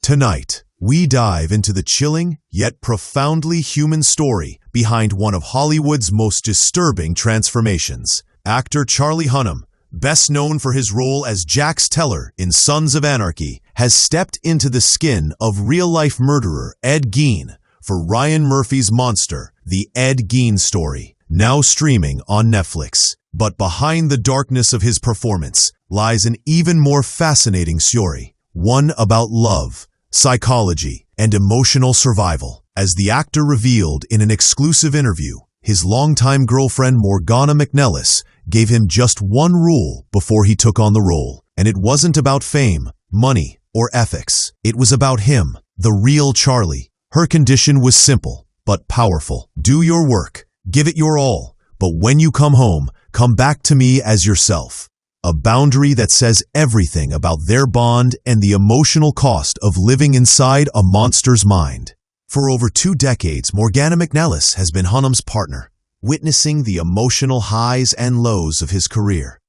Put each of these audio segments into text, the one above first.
Tonight, we dive into the chilling yet profoundly human story behind one of Hollywood's most disturbing transformations. Actor Charlie Hunnam, best known for his role as Jax Teller in Sons of Anarchy, has stepped into the skin of real-life murderer Ed Gein for Ryan Murphy's Monster, The Ed Gein Story, now streaming on Netflix. But behind the darkness of his performance lies an even more fascinating story, one about love, psychology, and emotional survival. As the actor revealed in an exclusive interview, his longtime girlfriend Morgana McNellis gave him just one rule before he took on the role, and it wasn't about fame, money, or ethics. It was about him, the real Charlie. Her condition was simple, but powerful. Do your work, give it your all, but when you come home, come back to me as yourself. A boundary that says everything about their bond and the emotional cost of living inside a monster's mind. For over 2 decades, Morgana McNellis has been Hunnam's partner, witnessing the emotional highs and lows of his career.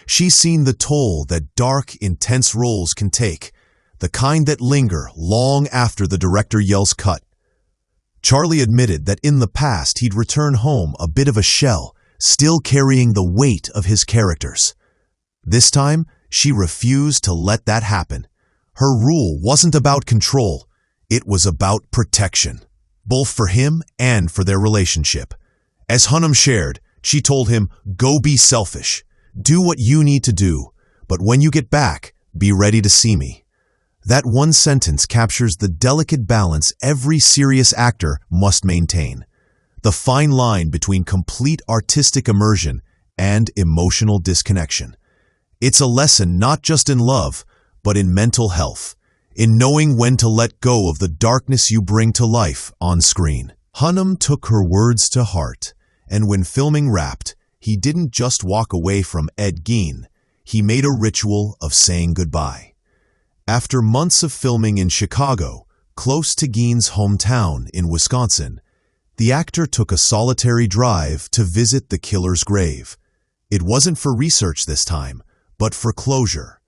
She's seen the toll that dark, intense roles can take, the kind that linger long after the director yells cut. Charlie admitted that in the past he'd return home a bit of a shell, still carrying the weight of his characters. This time, she refused to let that happen. Her rule wasn't about control, it was about protection, both for him and for their relationship. As Hunnam shared, she told him, "Go be selfish. Do what you need to do, but when you get back, be ready to see me." That one sentence captures the delicate balance every serious actor must maintain, the fine line between complete artistic immersion and emotional disconnection. It's a lesson not just in love, but in mental health, in knowing when to let go of the darkness you bring to life on screen. Hunnam took her words to heart, and when filming wrapped, he didn't just walk away from Ed Gein, he made a ritual of saying goodbye. After months of filming in Chicago, close to Gein's hometown in Wisconsin, the actor took a solitary drive to visit the killer's grave. It wasn't for research this time, but for closure.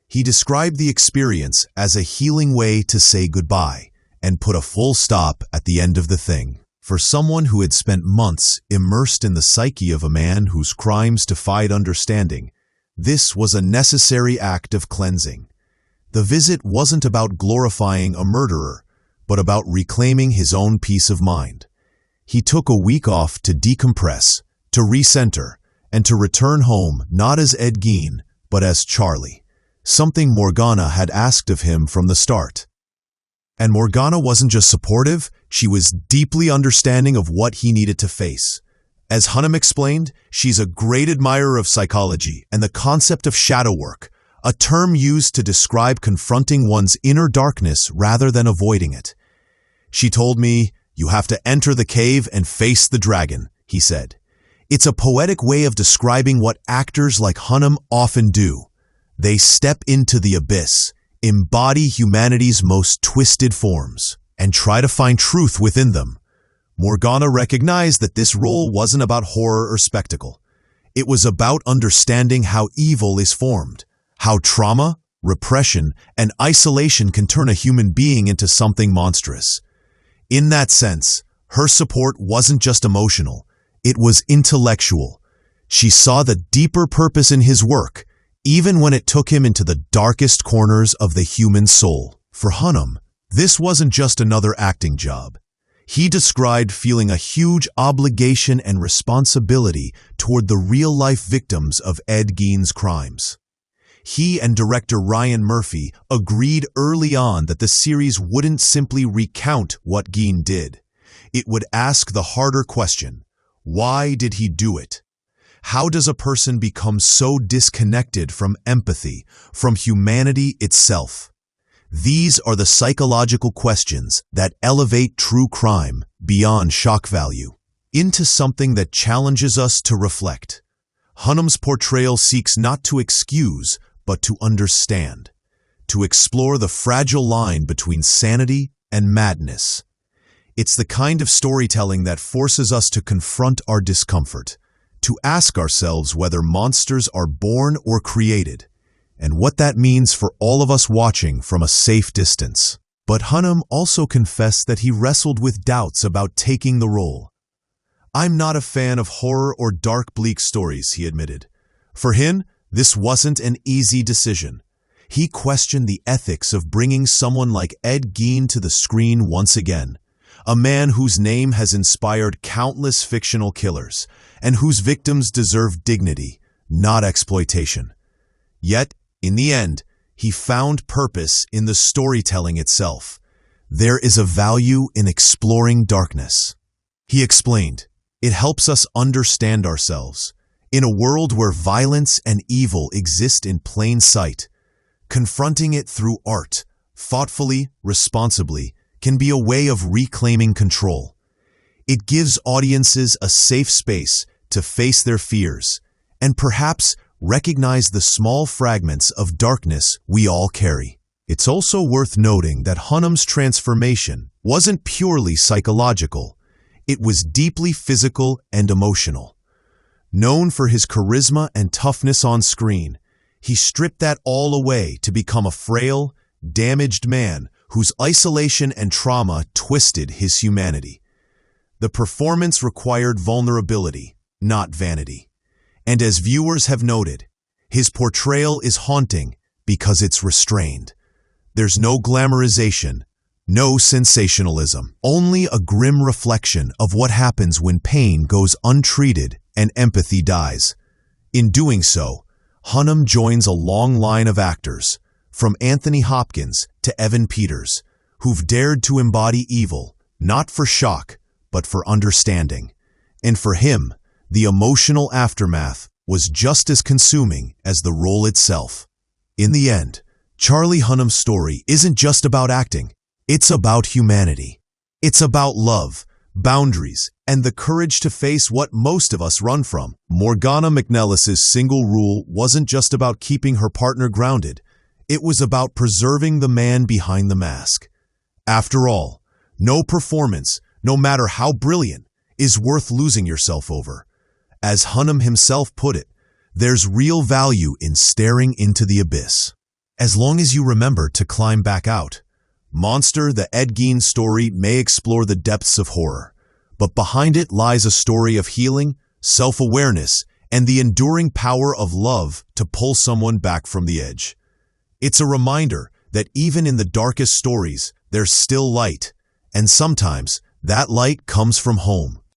He described the experience as a healing way to say goodbye and put a full stop at the end of the thing. For someone who had spent months immersed in the psyche of a man whose crimes defied understanding, this was a necessary act of cleansing. The visit wasn't about glorifying a murderer, but about reclaiming his own peace of mind. He took a week off to decompress, to recenter, and to return home not as Ed Gein, but as Charlie, something Morgana had asked of him from the start. And Morgana wasn't just supportive, she was deeply understanding of what he needed to face. As Hunnam explained, she's a great admirer of psychology and the concept of shadow work, a term used to describe confronting one's inner darkness rather than avoiding it. "She told me, you have to enter the cave and face the dragon," he said. It's a poetic way of describing what actors like Hunnam often do. They step into the abyss, embody humanity's most twisted forms, and try to find truth within them. Morgana recognized that this role wasn't about horror or spectacle. It was about understanding how evil is formed, how trauma, repression, and isolation can turn a human being into something monstrous. In that sense, her support wasn't just emotional, it was intellectual. She saw the deeper purpose in his work, even when it took him into the darkest corners of the human soul. For Hunnam, this wasn't just another acting job. He described feeling a huge obligation and responsibility toward the real-life victims of Ed Gein's crimes. He and director Ryan Murphy agreed early on that the series wouldn't simply recount what Gein did. It would ask the harder question, why did he do it? How does a person become so disconnected from empathy, from humanity itself? These are the psychological questions that elevate true crime beyond shock value into something that challenges us to reflect. Hunnam's portrayal seeks not to excuse, but to understand, to explore the fragile line between sanity and madness. It's the kind of storytelling that forces us to confront our discomfort, to ask ourselves whether monsters are born or created, and what that means for all of us watching from a safe distance. But Hunnam also confessed that he wrestled with doubts about taking the role. "I'm not a fan of horror or dark, bleak stories," he admitted. For him, this wasn't an easy decision. He questioned the ethics of bringing someone like Gein to the screen once again, a man whose name has inspired countless fictional killers, and whose victims deserve dignity, not exploitation. Yet, in the end, he found purpose in the storytelling itself. There is a value in exploring darkness. He explained, "It helps us understand ourselves. In a world where violence and evil exist in plain sight, confronting it through art, thoughtfully, responsibly, can be a way of reclaiming control. It gives audiences a safe space to face their fears, and perhaps recognize the small fragments of darkness we all carry." It's also worth noting that Hunnam's transformation wasn't purely psychological. It was deeply physical and emotional. Known for his charisma and toughness on screen, he stripped that all away to become a frail, damaged man whose isolation and trauma twisted his humanity. The performance required vulnerability, not vanity. And as viewers have noted, his portrayal is haunting because it's restrained. There's no glamorization, no sensationalism, only a grim reflection of what happens when pain goes untreated and empathy dies. In doing so, Hunnam joins a long line of actors, from Anthony Hopkins to Evan Peters, who've dared to embody evil, not for shock, but for understanding. And for him, the emotional aftermath was just as consuming as the role itself. In the end, Charlie Hunnam's story isn't just about acting. It's about humanity. It's about love, boundaries, and the courage to face what most of us run from. Morgana McNellis's single rule wasn't just about keeping her partner grounded. It was about preserving the man behind the mask. After all, no performance, no matter how brilliant, is worth losing yourself over. As Hunnam himself put it, there's real value in staring into the abyss, as long as you remember to climb back out. Monster, the Gein story may explore the depths of horror, but behind it lies a story of healing, self-awareness, and the enduring power of love to pull someone back from the edge. It's a reminder that even in the darkest stories, there's still light, and sometimes that light comes from home.